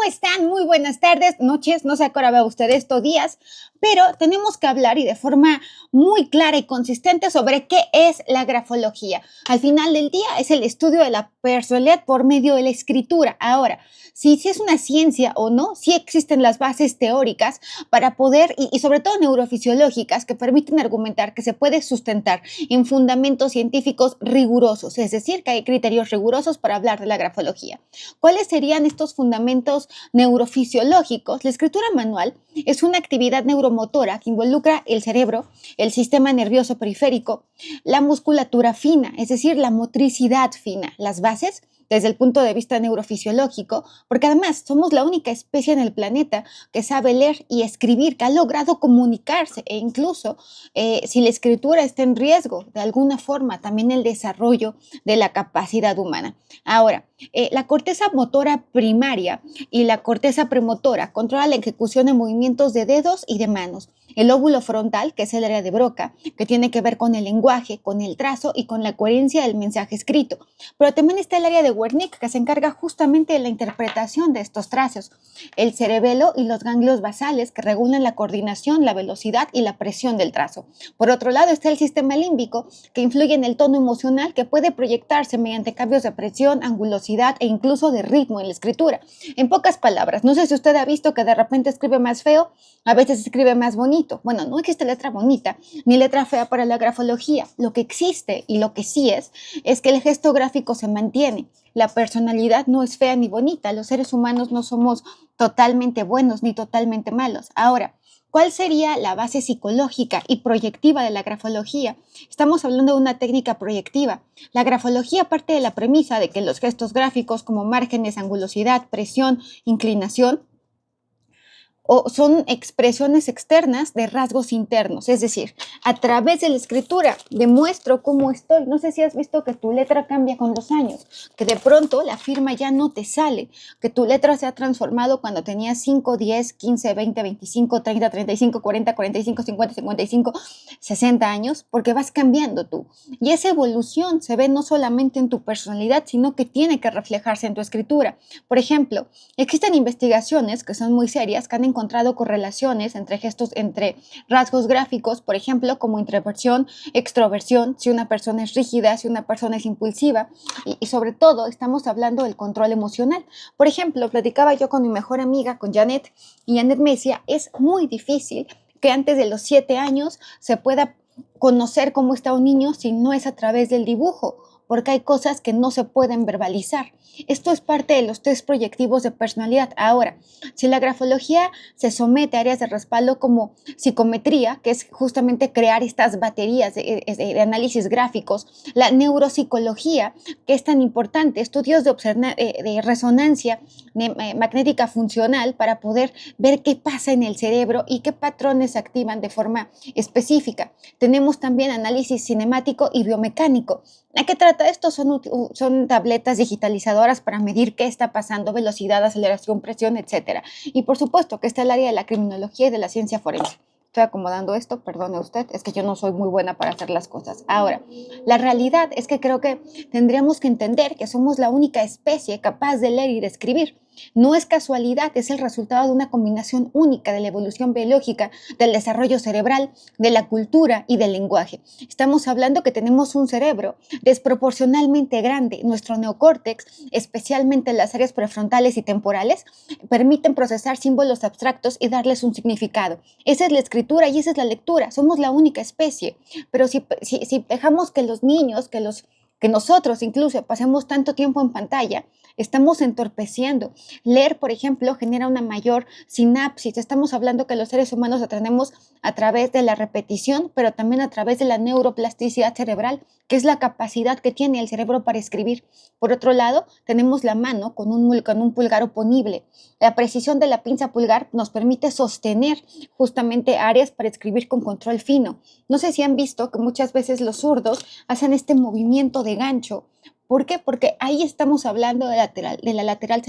están? Muy buenas tardes, noches, no sé a qué hora vea usted estos días, pero tenemos que hablar y de forma muy clara y consistente sobre qué es la grafología. Al final del día es el estudio de la personalidad por medio de la escritura. Ahora, si es una ciencia o no, sí existen las bases teóricas para poder, y sobre todo neurofisiológicas, que permiten argumentar que se puede sustentar en fundamentos científicos rigurosos, es decir, que hay criterios rigurosos para hablar de la grafología. ¿Cuáles serían estos fundamentos neurofisiológicos? La escritura manual es una actividad neuromotora que involucra el cerebro, el sistema nervioso periférico, la musculatura fina, es decir, la motricidad fina, las bases desde el punto de vista neurofisiológico, porque además somos la única especie en el planeta que sabe leer y escribir, que ha logrado comunicarse e incluso si la escritura está en riesgo, de alguna forma también el desarrollo de la capacidad humana. Ahora, la corteza motora primaria y la corteza premotora controlan la ejecución de movimientos de dedos y de manos. El lóbulo frontal, que es el área de Broca, que tiene que ver con el lenguaje, con el trazo y con la coherencia del mensaje escrito. Pero también está el área de Wernicke, que se encarga justamente de la interpretación de estos trazos. El cerebelo y los ganglios basales, que regulan la coordinación, la velocidad y la presión del trazo. Por otro lado está el sistema límbico, que influye en el tono emocional, que puede proyectarse mediante cambios de presión, angulosidad e incluso de ritmo en la escritura. En pocas palabras, no sé si usted ha visto que de repente escribe más feo, a veces escribe más bonito. Bueno, no existe letra bonita ni letra fea para la grafología. Lo que existe y lo que sí es que el gesto gráfico se mantiene. La personalidad no es fea ni bonita. Los seres humanos no somos totalmente buenos ni totalmente malos. Ahora, ¿cuál sería la base psicológica y proyectiva de la grafología? Estamos hablando de una técnica proyectiva. La grafología parte de la premisa de que los gestos gráficos como márgenes, angulosidad, presión, inclinación, o son expresiones externas de rasgos internos, es decir, a través de la escritura demuestro cómo estoy. No sé si has visto que tu letra cambia con los años, que de pronto la firma ya no te sale, que tu letra se ha transformado cuando tenías 5, 10, 15, 20, 25, 30, 35, 40, 45, 50, 55, 60 años, porque vas cambiando tú. Y esa evolución se ve no solamente en tu personalidad, sino que tiene que reflejarse en tu escritura. Por ejemplo, existen investigaciones que son muy serias, que han encontrado correlaciones entre gestos, entre rasgos gráficos, por ejemplo, como introversión, extroversión, si una persona es rígida, si una persona es impulsiva, y sobre todo estamos hablando del control emocional. Por ejemplo, platicaba yo con mi mejor amiga, con Janet, y Janet me decía, es muy difícil que antes de los 7 años se pueda conocer cómo está un niño si no es a través del dibujo, porque hay cosas que no se pueden verbalizar. Esto es parte de los test proyectivos de personalidad. Ahora, si la grafología se somete a áreas de respaldo como psicometría, que es justamente crear estas baterías de análisis gráficos, la neuropsicología, que es tan importante, estudios de resonancia magnética funcional para poder ver qué pasa en el cerebro y qué patrones se activan de forma específica. Tenemos también análisis cinemático y biomecánico. ¿A qué trata esto? Son tabletas digitalizadoras para medir qué está pasando, velocidad, aceleración, presión, etc. Y por supuesto que está el área de la criminología y de la ciencia forense. Estoy acomodando esto, perdone usted, es que yo no soy muy buena para hacer las cosas. Ahora, la realidad es que creo que tendríamos que entender que somos la única especie capaz de leer y de escribir. No es casualidad, es el resultado de una combinación única de la evolución biológica, del desarrollo cerebral, de la cultura y del lenguaje. Estamos hablando que tenemos un cerebro desproporcionalmente grande. Nuestro neocórtex, especialmente las áreas prefrontales y temporales, permiten procesar símbolos abstractos y darles un significado. Esa es la escritura y esa es la lectura. Somos la única especie. Pero si dejamos que los niños, que nosotros incluso pasemos tanto tiempo en pantalla, estamos entorpeciendo. Leer, por ejemplo, genera una mayor sinapsis. Estamos hablando que los seres humanos aprendemos a través de la repetición, pero también a través de la neuroplasticidad cerebral, que es la capacidad que tiene el cerebro para escribir. Por otro lado, tenemos la mano con un pulgar oponible. La precisión de la pinza pulgar nos permite sostener justamente áreas para escribir con control fino. No sé si han visto que muchas veces los zurdos hacen este movimiento de gancho. ¿Por qué? Porque ahí estamos hablando de la lateral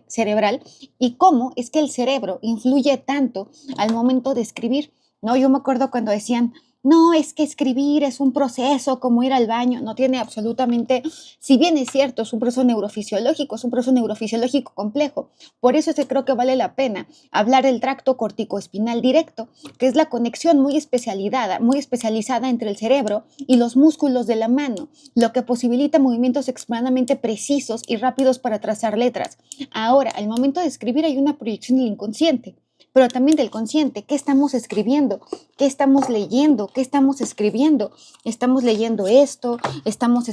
cerebral y cómo es que el cerebro influye tanto al momento de escribir, ¿no? Yo me acuerdo cuando decían, no, es que escribir es un proceso como ir al baño, no tiene absolutamente, si bien es cierto, es un proceso neurofisiológico complejo. Por eso es que creo que vale la pena hablar del tracto corticoespinal directo, que es la conexión muy especializada entre el cerebro y los músculos de la mano, lo que posibilita movimientos extremadamente precisos y rápidos para trazar letras. Ahora, al momento de escribir hay una proyección del inconsciente, pero también del consciente. ¿Qué estamos escribiendo? ¿Qué estamos leyendo? ¿Qué estamos escribiendo? ¿Estamos leyendo esto? Estamos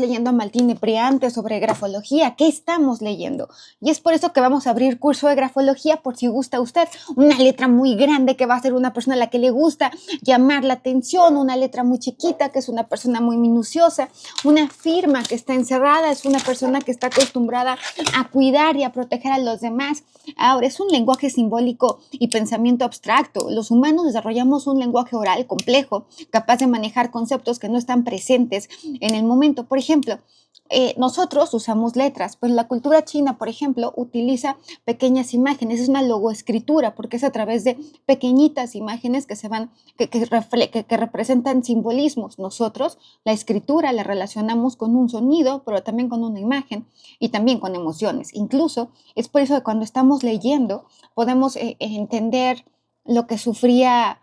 leyendo a Martín Priante sobre grafología. ¿Qué estamos leyendo? Y es por eso que vamos a abrir curso de grafología, por si gusta usted. Una letra muy grande que va a ser una persona a la que le gusta llamar la atención, una letra muy chiquita que es una persona muy minuciosa, una firma que está encerrada es una persona que está acostumbrada a cuidar y a proteger a los demás. Ahora, es un lenguaje simbólico y pensamiento abstracto. Los humanos desarrollamos un lenguaje oral complejo, capaz de manejar conceptos que no están presentes en el momento. Por ejemplo, nosotros usamos letras, pero la cultura china, por ejemplo, utiliza pequeñas imágenes, es una logoescritura, porque es a través de pequeñitas imágenes que representan simbolismos. Nosotros la escritura la relacionamos con un sonido, pero también con una imagen y también con emociones. Incluso es por eso que cuando estamos leyendo podemos entender lo que sufría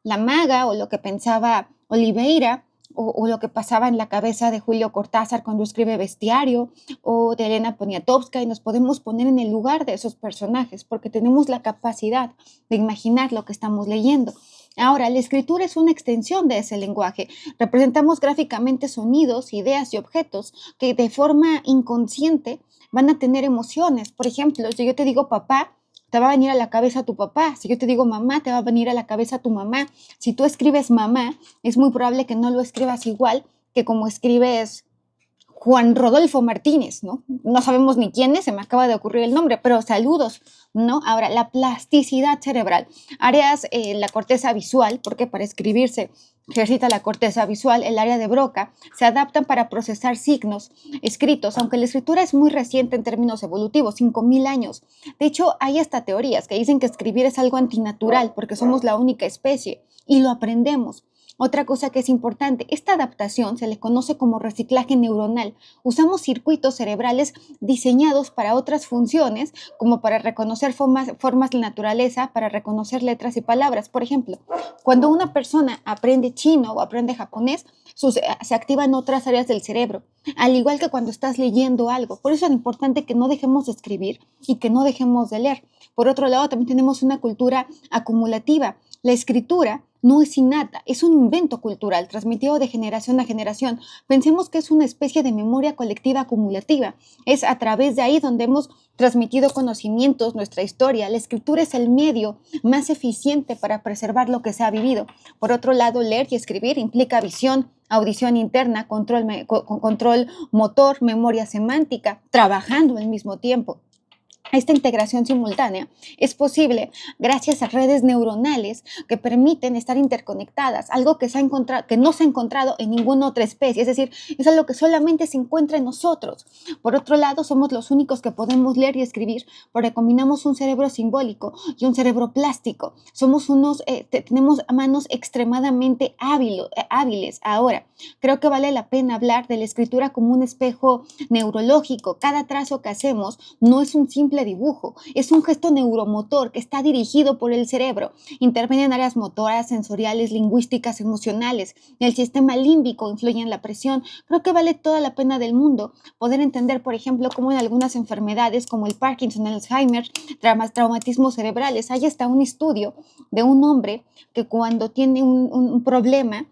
la maga o lo que pensaba Oliveira, o lo que pasaba en la cabeza de Julio Cortázar cuando escribe Bestiario, o de Elena Poniatowska, y nos podemos poner en el lugar de esos personajes porque tenemos la capacidad de imaginar lo que estamos leyendo. Ahora, la escritura es una extensión de ese lenguaje. Representamos gráficamente sonidos, ideas y objetos que de forma inconsciente van a tener emociones. Por ejemplo, si yo te digo papá, te va a venir a la cabeza tu papá. Si yo te digo mamá, te va a venir a la cabeza tu mamá. Si tú escribes mamá, es muy probable que no lo escribas igual que como escribes Juan Rodolfo Martínez, ¿no? No sabemos ni quién es, se me acaba de ocurrir el nombre, pero saludos, ¿no? Ahora, la plasticidad cerebral. Áreas, la corteza visual, porque para escribirse ejercita la corteza visual, el área de Broca, se adaptan para procesar signos escritos, aunque la escritura es muy reciente en términos evolutivos, 5.000 años. De hecho, hay hasta teorías que dicen que escribir es algo antinatural porque somos la única especie y lo aprendemos. Otra cosa que es importante, esta adaptación se le conoce como reciclaje neuronal. Usamos circuitos cerebrales diseñados para otras funciones, como para reconocer formas de naturaleza, para reconocer letras y palabras. Por ejemplo, cuando una persona aprende chino o aprende japonés, se activan otras áreas del cerebro, al igual que cuando estás leyendo algo. Por eso es importante que no dejemos de escribir y que no dejemos de leer. Por otro lado, también tenemos una cultura acumulativa. La escritura no es innata, es un invento cultural transmitido de generación a generación. Pensemos que es una especie de memoria colectiva acumulativa. Es a través de ahí donde hemos transmitido conocimientos, nuestra historia. La escritura es el medio más eficiente para preservar lo que se ha vivido. Por otro lado, leer y escribir implica visión, audición interna, control motor, memoria semántica, trabajando al mismo tiempo. Esta integración simultánea es posible gracias a redes neuronales que permiten estar interconectadas, algo que no se ha encontrado en ninguna otra especie, es decir, es algo que solamente se encuentra en nosotros. Por otro lado, somos los únicos que podemos leer y escribir porque combinamos un cerebro simbólico y un cerebro plástico. Tenemos manos extremadamente hábiles. Ahora, creo que vale la pena hablar de la escritura como un espejo neurológico. Cada trazo que hacemos no es un simple dibujo, es un gesto neuromotor que está dirigido por el cerebro. Intervienen áreas motoras, sensoriales, lingüísticas, emocionales. El sistema límbico influye en la presión. Creo que vale toda la pena del mundo poder entender, por ejemplo, cómo en algunas enfermedades como el Parkinson, el Alzheimer, traumatismos cerebrales, hay hasta un estudio de un hombre que cuando tiene un problema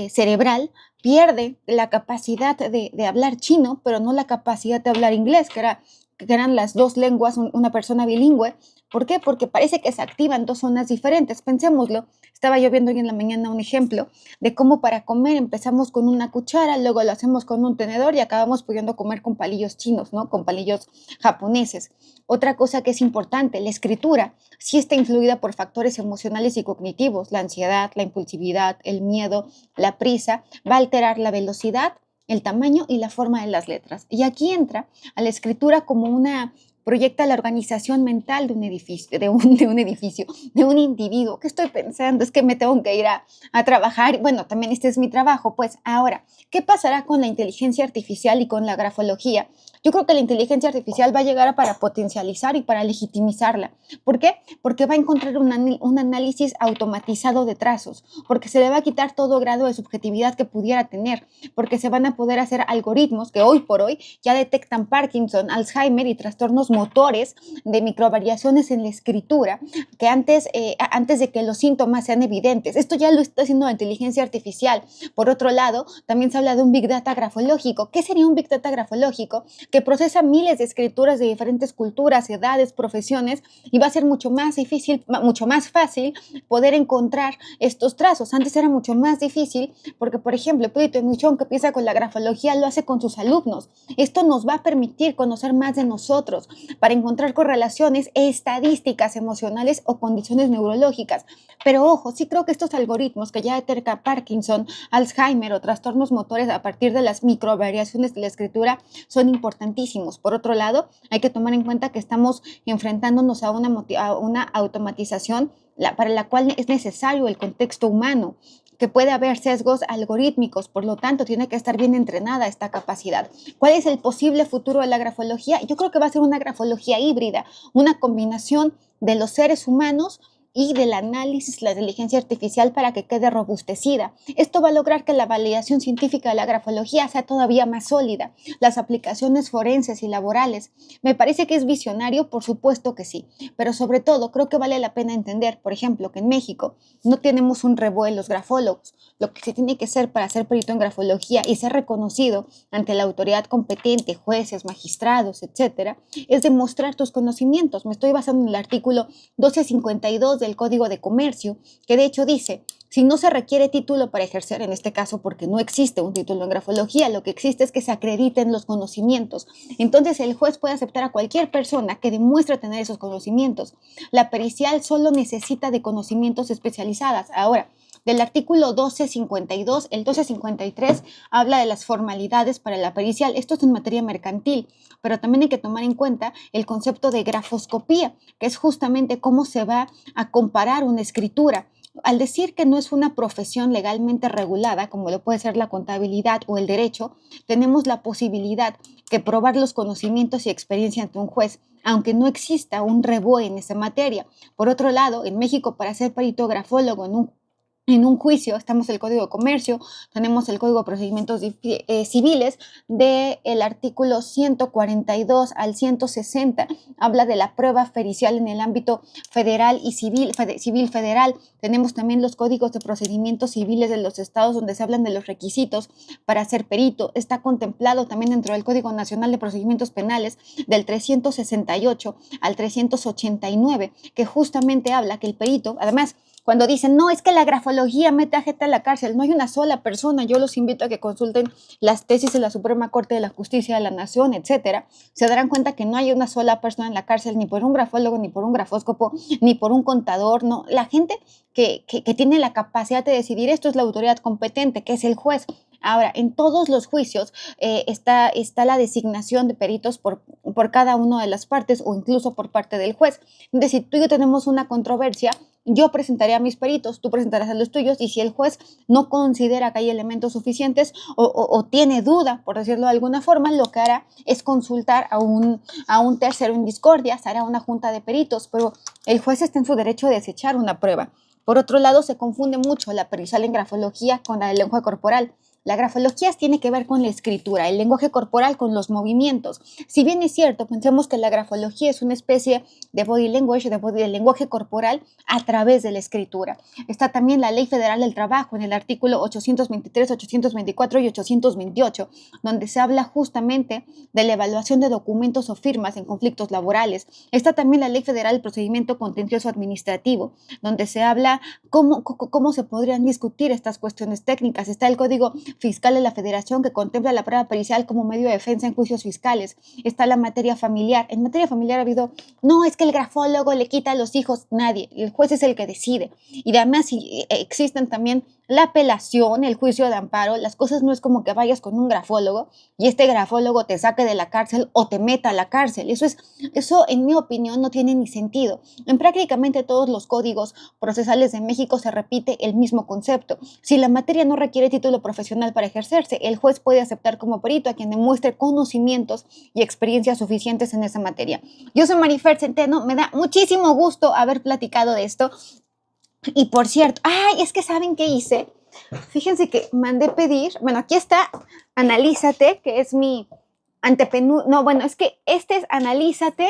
cerebral, pierde la capacidad de hablar chino, pero no la capacidad de hablar inglés, que eran las dos lenguas, una persona bilingüe. ¿Por qué? Porque parece que se activan dos zonas diferentes. Pensémoslo, estaba yo viendo hoy en la mañana un ejemplo de cómo para comer empezamos con una cuchara, luego lo hacemos con un tenedor y acabamos pudiendo comer con palillos chinos, ¿no? Con palillos japoneses. Otra cosa que es importante, la escritura sí está influida por factores emocionales y cognitivos. La ansiedad, la impulsividad, el miedo, la prisa, va a alterar la velocidad, el tamaño y la forma de las letras. Y aquí entra a la escritura como una proyecta la organización mental de un edificio, de un individuo. ¿Qué estoy pensando? Es que me tengo que ir a trabajar. Bueno, también este es mi trabajo. Pues ahora, ¿qué pasará con la inteligencia artificial y con la grafología? Yo creo que la inteligencia artificial va a llegar para potencializar y para legitimizarla. ¿Por qué? Porque va a encontrar un análisis automatizado de trazos, porque se le va a quitar todo grado de subjetividad que pudiera tener, porque se van a poder hacer algoritmos que hoy por hoy ya detectan Parkinson, Alzheimer y trastornos motores de microvariaciones en la escritura, que antes de que los síntomas sean evidentes. Esto ya lo está haciendo la inteligencia artificial. Por otro lado, también se habla de un Big Data grafológico. ¿Qué sería un Big Data grafológico? Que procesa miles de escrituras de diferentes culturas, edades, profesiones, y va a ser mucho más difícil, mucho más fácil poder encontrar estos trazos. Antes era mucho más difícil porque, por ejemplo, Pedro Michón, que empieza con la grafología, lo hace con sus alumnos. Esto nos va a permitir conocer más de nosotros para encontrar correlaciones estadísticas emocionales o condiciones neurológicas. Pero ojo, sí creo que estos algoritmos que ya detectan Parkinson, Alzheimer o trastornos motores a partir de las microvariaciones de la escritura son importantísimos. Por otro lado, hay que tomar en cuenta que estamos enfrentándonos a una automatización para la cual es necesario el contexto humano, que puede haber sesgos algorítmicos, por lo tanto tiene que estar bien entrenada esta capacidad. ¿Cuál es el posible futuro de la grafología? Yo creo que va a ser una grafología híbrida, una combinación de los seres humanos y del análisis, la inteligencia artificial para que quede robustecida. Esto va a lograr que la validación científica de la grafología sea todavía más sólida. Las aplicaciones forenses y laborales. Me parece que es visionario, por supuesto que sí, pero sobre todo creo que vale la pena entender, por ejemplo, que en México no tenemos un revuelo los grafólogos. Lo que se tiene que hacer para ser perito en grafología y ser reconocido ante la autoridad competente, jueces, magistrados, etcétera, es demostrar tus conocimientos. Me estoy basando en el artículo 1252 del Código de Comercio, que de hecho dice: si no se requiere título para ejercer, en este caso porque no existe un título en grafología, lo que existe es que se acrediten los conocimientos. Entonces el juez puede aceptar a cualquier persona que demuestre tener esos conocimientos. La pericial solo necesita de conocimientos especializados. Ahora, del artículo 1252, el 1253 habla de las formalidades para la pericial. Esto es en materia mercantil, pero también hay que tomar en cuenta el concepto de grafoscopía, que es justamente cómo se va a comparar una escritura. Al decir que no es una profesión legalmente regulada, como lo puede ser la contabilidad o el derecho, tenemos la posibilidad de probar los conocimientos y experiencia ante un juez, aunque no exista un REBOE en esa materia. Por otro lado, en México, para ser perito grafólogo en un juicio, estamos el Código de Comercio, tenemos el Código de Procedimientos Civiles, del artículo 142 al 160, habla de la prueba pericial en el ámbito federal y civil federal. Tenemos también los Códigos de Procedimientos Civiles de los estados donde se hablan de los requisitos para ser perito. Está contemplado también dentro del Código Nacional de Procedimientos Penales del 368 al 389, que justamente habla que el perito, además, cuando dicen, no, es que la grafología mete a gente a la cárcel, no hay una sola persona. Yo los invito a que consulten las tesis de la Suprema Corte de la Justicia de la Nación, etcétera. Se darán cuenta que no hay una sola persona en la cárcel, ni por un grafólogo, ni por un grafóscopo, ni por un contador, no. La gente que tiene la capacidad de decidir esto es la autoridad competente, que es el juez. Ahora, en todos los juicios está la designación de peritos por cada una de las partes o incluso por parte del juez. Entonces, si tú y yo tenemos una controversia, yo presentaré a mis peritos, tú presentarás a los tuyos, y si el juez no considera que hay elementos suficientes o tiene duda, por decirlo de alguna forma, lo que hará es consultar a un tercero en discordia, se hará una junta de peritos, pero el juez está en su derecho de desechar una prueba. Por otro lado, se confunde mucho la pericial en grafología con la del lenguaje corporal. La grafología tiene que ver con la escritura, el lenguaje corporal con los movimientos. Si bien es cierto, pensemos que la grafología es una especie de body language, de lenguaje corporal a través de la escritura. Está también la Ley Federal del Trabajo en el artículo 823, 824 y 828, donde se habla justamente de la evaluación de documentos o firmas en conflictos laborales. Está también la Ley Federal del Procedimiento Contencioso Administrativo, donde se habla cómo se podrían discutir estas cuestiones técnicas. Está el Código Fiscal de la Federación, que contempla la prueba pericial como medio de defensa en juicios fiscales. Está la materia familiar. En materia familiar ha habido, no, es que el grafólogo le quita a los hijos. Nadie. El juez es el que decide. Y además existen también la apelación, el juicio de amparo, las cosas no es como que vayas con un grafólogo y este grafólogo te saque de la cárcel o te meta a la cárcel. Eso en mi opinión no tiene ni sentido. En prácticamente todos los códigos procesales de México se repite el mismo concepto. Si la materia no requiere título profesional para ejercerse, el juez puede aceptar como perito a quien demuestre conocimientos y experiencias suficientes en esa materia. Yo soy Marifer Centeno, me da muchísimo gusto haber platicado de esto. Y por cierto, ay, es que ¿saben qué hice? Fíjense que mandé pedir, bueno, aquí está Analízate, que es mi no, bueno, es que este es Analízate.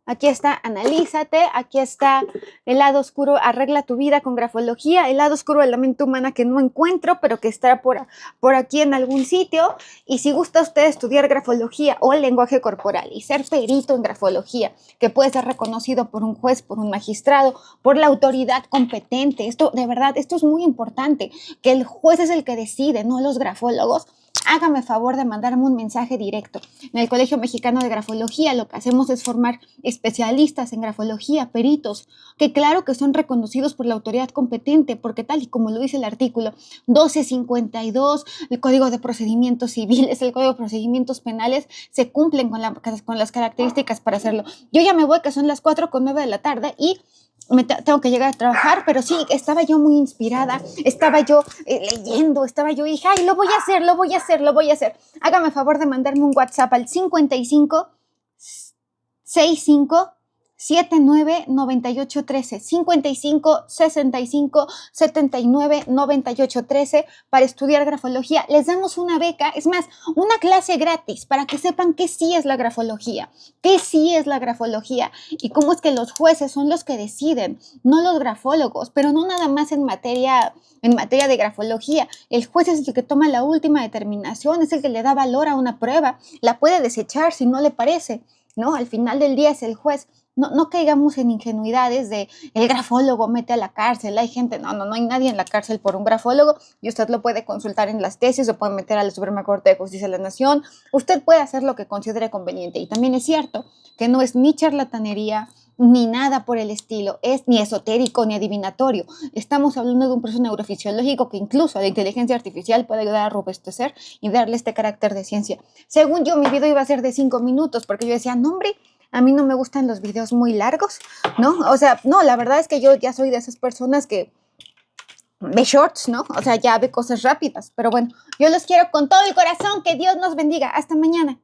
Aquí está Analízate, aquí está El lado oscuro, arregla tu vida con grafología, El lado oscuro de la mente humana que no encuentro, pero que estará por aquí en algún sitio. Y si gusta usted estudiar grafología o el lenguaje corporal y ser perito en grafología, que puede ser reconocido por un juez, por un magistrado, por la autoridad competente, esto de verdad, esto es muy importante, que el juez es el que decide, no los grafólogos. Hágame favor de mandarme un mensaje directo. En el Colegio Mexicano de Grafología lo que hacemos es formar especialistas en grafología, peritos, que claro que son reconocidos por la autoridad competente, porque tal y como lo dice el artículo 1252, el Código de Procedimientos Civiles, el Código de Procedimientos Penales, se cumplen con las características para hacerlo. Yo ya me voy, que son las 4:09 de la tarde y tengo que llegar a trabajar, pero sí, estaba yo muy inspirada, estaba yo leyendo, estaba yo, hija, ay, lo voy a hacer. Hágame favor de mandarme un WhatsApp al 55 65 79 98 13, 55 65 79 98 13 para estudiar grafología. Les damos una beca, es más, una clase gratis para que sepan qué sí es la grafología, y cómo es que los jueces son los que deciden, no los grafólogos, pero no nada más en materia de grafología. El juez es el que toma la última determinación, es el que le da valor a una prueba, la puede desechar si no le parece, ¿no? Al final del día es el juez. No caigamos en ingenuidades de el grafólogo mete a la cárcel, hay gente, no hay nadie en la cárcel por un grafólogo, y usted lo puede consultar en las tesis, o puede meter a la Suprema Corte de Justicia de la Nación, usted puede hacer lo que considere conveniente. Y también es cierto que no es ni charlatanería, ni nada por el estilo, es ni esotérico ni adivinatorio. Estamos hablando de un proceso neurofisiológico que incluso la inteligencia artificial puede ayudar a robustecer y darle este carácter de ciencia. Según yo, mi video iba a ser de 5 minutos, porque yo decía, no hombre, a mí no me gustan los videos muy largos, ¿no? O sea, no, la verdad es que yo ya soy de esas personas que ve shorts, ¿no? O sea, ya ve cosas rápidas. Pero bueno, yo los quiero con todo el corazón. Que Dios nos bendiga. Hasta mañana.